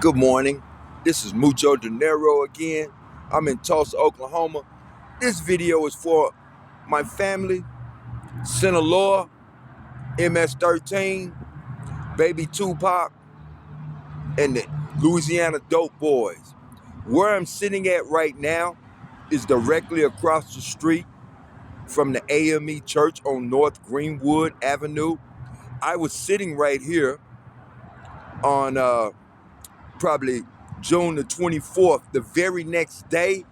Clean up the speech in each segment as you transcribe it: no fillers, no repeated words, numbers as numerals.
Good morning. This is Mucho De Niro again. I'm in Tulsa, Oklahoma. This video is for my family, Sinaloa, MS-13, Baby Tupac, and the Louisiana Dope Boys. Where I'm sitting at right now is directly across the street from the AME Church on North Greenwood Avenue. I was sitting right here on probably June the 24th, the very next day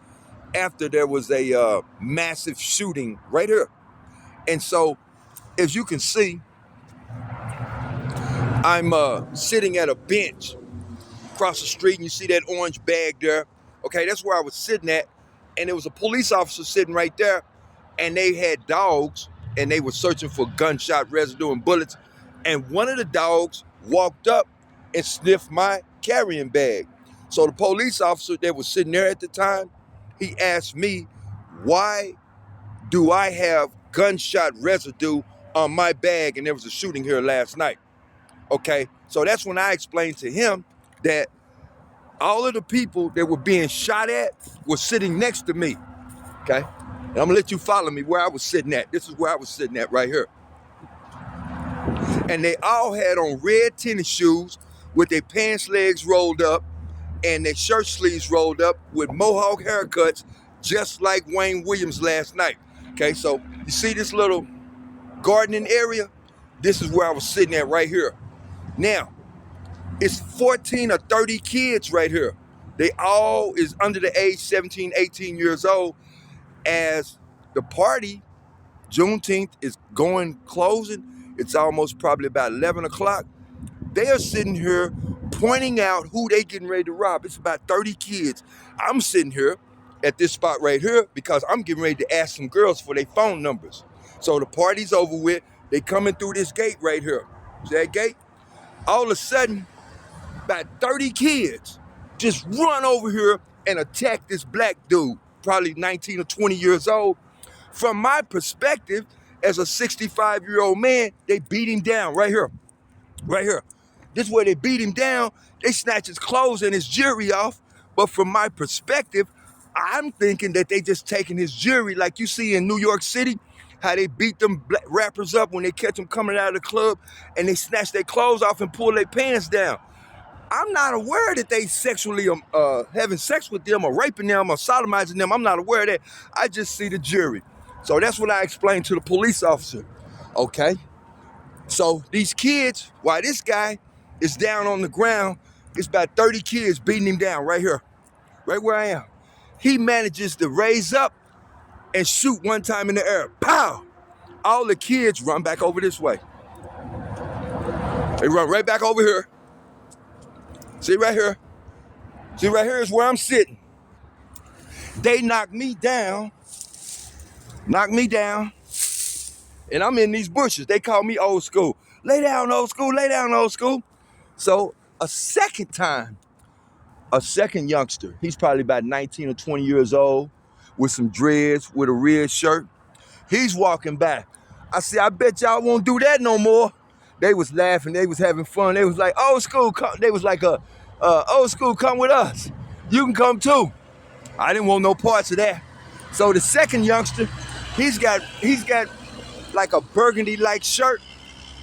after there was a massive shooting right here. And so, as you can see, I'm sitting at a bench across the street, and you see that orange bag there. Okay, that's where I was sitting at, and there was a police officer sitting right there, and they had dogs, and they were searching for gunshot residue and bullets, and one of the dogs walked up and sniffed my carrying bag. So the police officer that was sitting there at the time, he asked me, why do I have gunshot residue on my bag, and there was a shooting here last night? Okay, so that's when I explained to him that all of the people that were being shot at were sitting next to me. Okay, and I'm gonna let you follow me where I was sitting at. This is where I was sitting at right here. And they all had on red tennis shoes with their pants legs rolled up and their shirt sleeves rolled up with mohawk haircuts, just like Wayne Williams last night. Okay, so you see this little gardening area? This is where I was sitting at right here. Now, it's 14 or 30 kids right here. They all is under the age 17, 18 years old. As the party, Juneteenth, is closing, it's almost probably about 11 o'clock. They are sitting here pointing out who they getting ready to rob. It's about 30 kids. I'm sitting here at this spot right here because I'm getting ready to ask some girls for their phone numbers. So the party's over with. They coming through this gate right here. See that gate? All of a sudden, about 30 kids just run over here and attack this black dude, probably 19 or 20 years old. From my perspective, as a 65-year-old man, they beat him down right here. Right here. This is where they beat him down. They snatch his clothes and his jewelry off. But from my perspective, I'm thinking that they just taking his jewelry, like you see in New York City, how they beat them black rappers up when they catch them coming out of the club and they snatch their clothes off and pull their pants down. I'm not aware that they sexually having sex with them or raping them or sodomizing them. I'm not aware of that. I just see the jewelry. So that's what I explained to the police officer. Okay. So these kids, while this guy is down on the ground, it's about 30 kids beating him down right here, right where I am. He manages to raise up and shoot one time in the air. Pow! All the kids run back over this way. They run right back over here. See right here? See right here is where I'm sitting. They knocked me down, and I'm in these bushes. They call me old school. Lay down, old school, lay down, old school. So a second time, a second youngster, he's probably about 19 or 20 years old, with some dreads, with a red shirt. He's walking by. I said, I bet y'all won't do that no more. They was laughing, they was having fun. They was like, old school, come. They was like, old school, come with us. You can come too. I didn't want no parts of that. So the second youngster, he's got like a burgundy-like shirt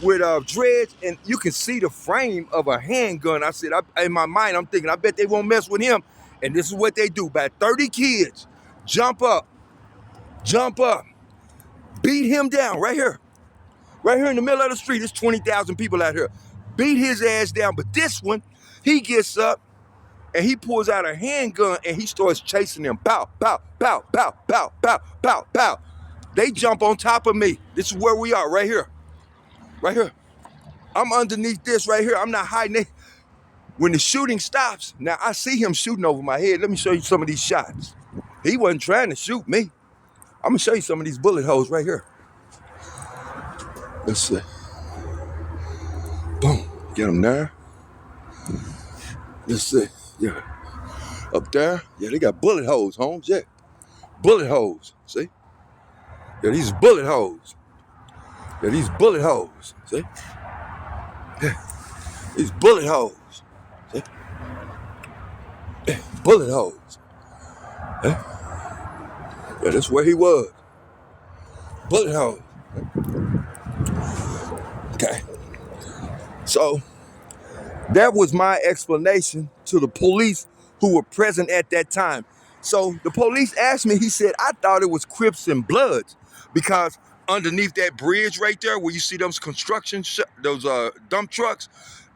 with dreads, and you can see the frame of a handgun. I said, in my mind, I'm thinking, I bet they won't mess with him. And this is what they do. About 30 kids jump up, beat him down right here in the middle of the street. There's 20,000 people out here. Beat his ass down. But this one, he gets up and he pulls out a handgun and he starts chasing them. Pow, pow, pow, pow, pow, pow, pow, pow. They jump on top of me. This is where we are, right here. Right here. I'm underneath this right here. I'm not hiding it. When the shooting stops, now I see him shooting over my head. Let me show you some of these shots. He wasn't trying to shoot me. I'm gonna show you some of these bullet holes right here. Let's see. Boom. Get them there. Let's see. Yeah. Up there. Yeah, they got bullet holes, Holmes. Yeah. Bullet holes. See? Yeah, these bullet holes. Yeah, these bullet holes. See? Yeah. These bullet holes. See? Bullet holes. Yeah, that's where he was. Bullet holes. Okay. So that was my explanation to the police who were present at that time. So the police asked me, he said, I thought it was Crips and Bloods because underneath that bridge right there where you see those those dump trucks,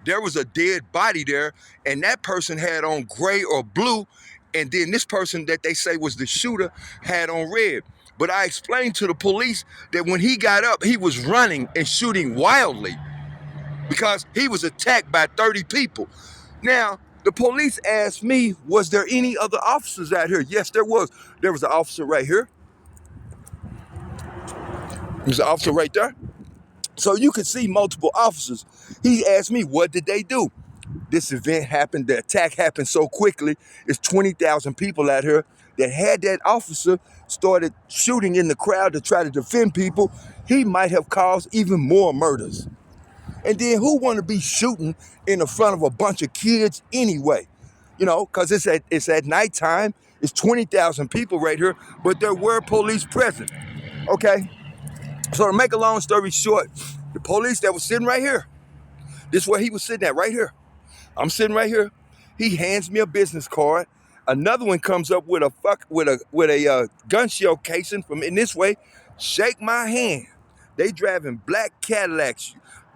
there was a dead body there, and that person had on gray or blue, and then this person that they say was the shooter had on red. But I explained to the police that when he got up, he was running and shooting wildly because he was attacked by 30 people. Now, the police asked me, was there any other officers out here? Yes, there was. There was an officer right here. There's an officer right there. So you could see multiple officers. He asked me, what did they do? This event happened, the attack happened so quickly. It's 20,000 people out here that had that officer started shooting in the crowd to try to defend people, he might have caused even more murders. And then who want to be shooting in the front of a bunch of kids anyway? You know, because it's at nighttime. It's 20,000 people right here, but there were police present. Okay? So to make a long story short, the police that was sitting right here, this is where he was sitting at, right here. I'm sitting right here. He hands me a business card. Another one comes up with a gun shell casing from in this way. Shake my hand. They driving black Cadillac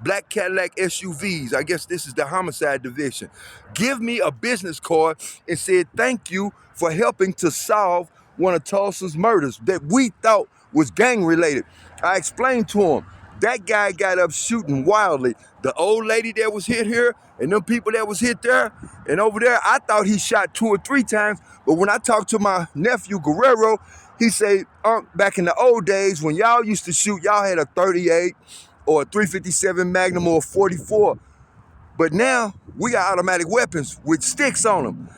SUVs. I guess this is the homicide division. Give me a business card and said thank you for helping to solve one of Tulsa's murders that we thought was gang related. I explained to him. That guy got up shooting wildly. The old lady that was hit here and them people that was hit there and over there, I thought he shot 2 or 3 times. But when I talked to my nephew, Guerrero, he said, back in the old days when y'all used to shoot, y'all had a 38 or a 357 Magnum or a 44. But now we got automatic weapons with sticks on them.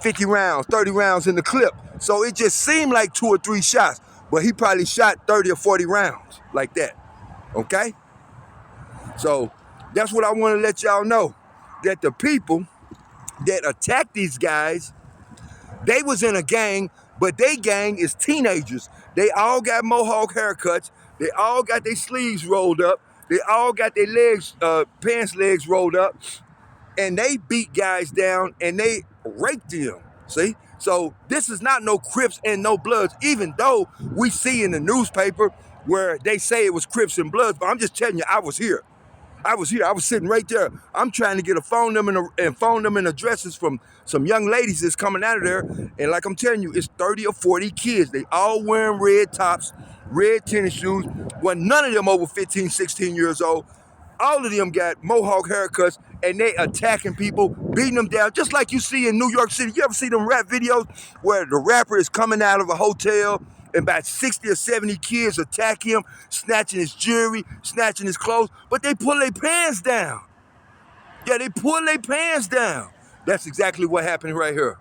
50 rounds, 30 rounds in the clip. So it just seemed like 2 or 3 shots, but he probably shot 30 or 40 rounds like that. Okay? So that's what I want to let y'all know, that the people that attacked these guys, they was in a gang, but they gang is teenagers. They all got mohawk haircuts. They all got their sleeves rolled up. They all got their legs, pants legs rolled up, and they beat guys down and they raped them. See? So this is not no Crips and no Bloods, even though we see in the newspaper where they say it was Crips and Bloods, but I'm just telling you, I was here. I was sitting right there. I'm trying to get a phone number and phone them and addresses from some young ladies that's coming out of there. And like I'm telling you, it's 30 or 40 kids. They all wearing red tops, red tennis shoes. Well, none of them over 15, 16 years old. All of them got mohawk haircuts, and they attacking people, beating them down, just like you see in New York City. You ever see them rap videos where the rapper is coming out of a hotel and about 60 or 70 kids attack him, snatching his jewelry, snatching his clothes, but they pull their pants down. Yeah, they pull their pants down. That's exactly what happened right here.